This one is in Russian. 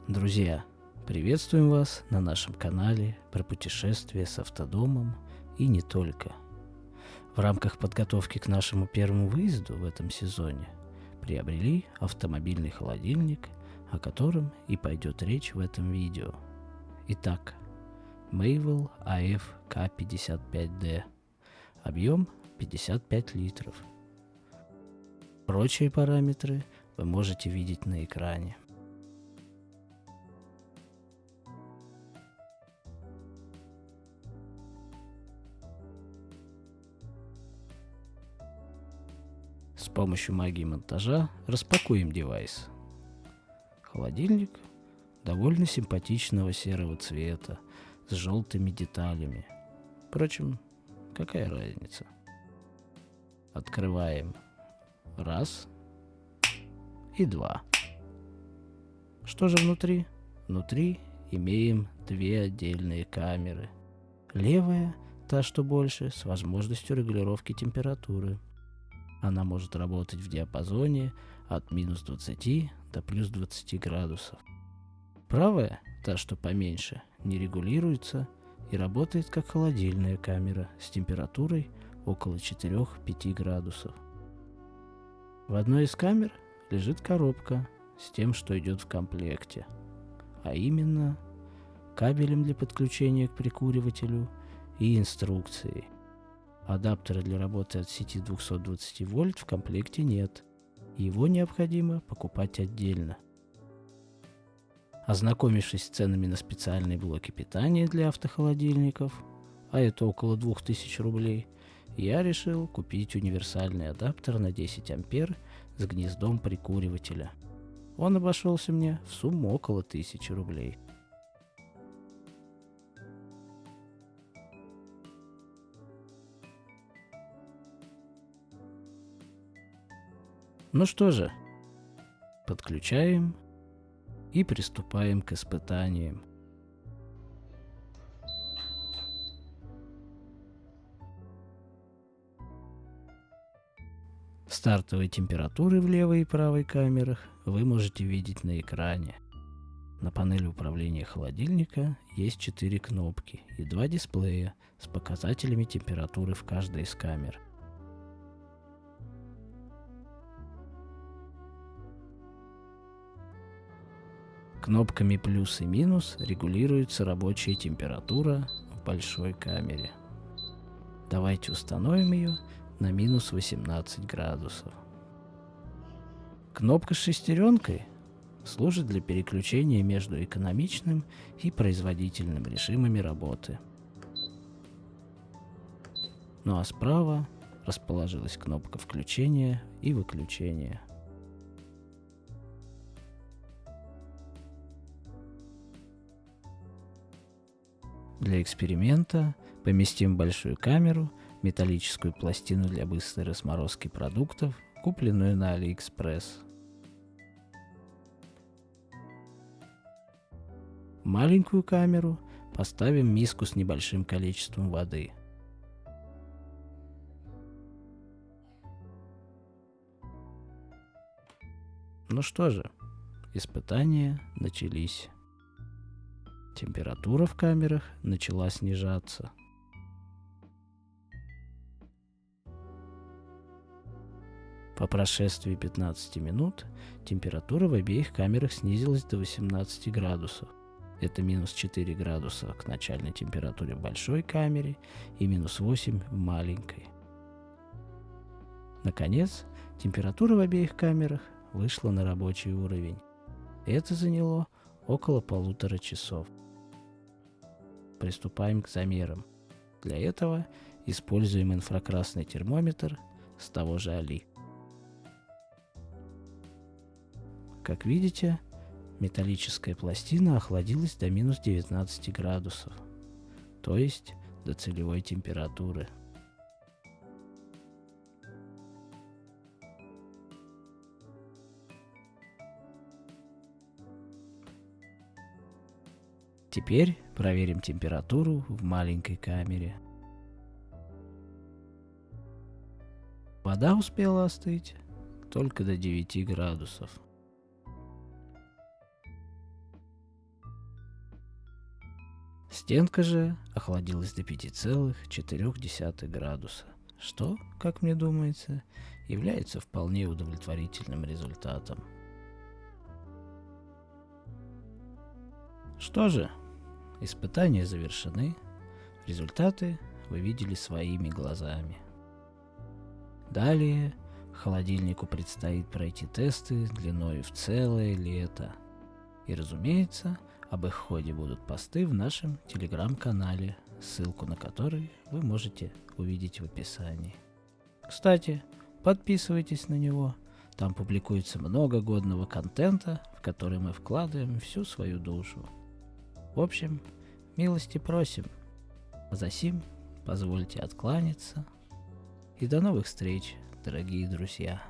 Друзья, приветствуем вас на нашем канале про путешествия с автодомом и не только. В рамках подготовки к нашему первому выезду в этом сезоне приобрели автомобильный холодильник, о котором и пойдет речь в этом видео. Итак, Mayville AF K55D, объем 55 литров. Прочие параметры вы можете видеть на экране. С помощью магии монтажа распакуем девайс. Холодильник довольно симпатичного серого цвета с желтыми деталями. Впрочем, какая разница? Открываем. Раз и два. Что же внутри? Внутри имеем две отдельные камеры. Левая, та что больше, с возможностью регулировки температуры. Она может работать в диапазоне от минус 20 до плюс 20 градусов. Правая, та что поменьше, не регулируется и работает как холодильная камера с температурой около 4-5 градусов. В одной из камер лежит коробка с тем, что идет в комплекте, а именно кабелем для подключения к прикуривателю и инструкцией. Адаптера для работы от сети 220 вольт в комплекте нет, его необходимо покупать отдельно. Ознакомившись с ценами на специальные блоки питания для автохолодильников, а это около 2000 рублей, я решил купить универсальный адаптер на 10 ампер с гнездом прикуривателя. Он обошелся мне в сумму около 1000 рублей. Ну что же, подключаем и приступаем к испытаниям. Стартовые температуры в левой и правой камерах вы можете видеть на экране. На панели управления холодильника есть 4 кнопки и 2 дисплея с показателями температуры в каждой из камер. Кнопками плюс и минус регулируется рабочая температура в большой камере. Давайте установим ее на минус 18 градусов. Кнопка с шестеренкой служит для переключения между экономичным и производительным режимами работы. Ну а справа расположилась кнопка включения и выключения. Для эксперимента поместим в большую камеру металлическую пластину для быстрой разморозки продуктов, купленную на AliExpress. В маленькую камеру поставим миску с небольшим количеством воды. Ну что же, испытания начались. Температура в камерах начала снижаться. По прошествии 15 минут температура в обеих камерах снизилась до 18 градусов. Это минус 4 градуса к начальной температуре в большой камере и минус 8 в маленькой. Наконец, температура в обеих камерах вышла на рабочий уровень. Это заняло около 1,5 часов. Приступаем к замерам. Для этого используем инфракрасный термометр с того же Али. Как видите, металлическая пластина охладилась до минус 19 градусов, то есть до целевой температуры. Теперь проверим температуру в маленькой камере. Вода успела остыть только до 9 градусов. Стенка же охладилась до 5,4 градуса, что, как мне думается, является вполне удовлетворительным результатом. Что же, испытания завершены, результаты вы видели своими глазами. Далее холодильнику предстоит пройти тесты длиной в целое лето. И, разумеется, об их ходе будут посты в нашем телеграм-канале, ссылку на который вы можете увидеть в описании. Кстати, подписывайтесь на него, там публикуется много годного контента, в который мы вкладываем всю свою душу. В общем, милости просим. Засим позвольте откланяться. И до новых встреч, дорогие друзья.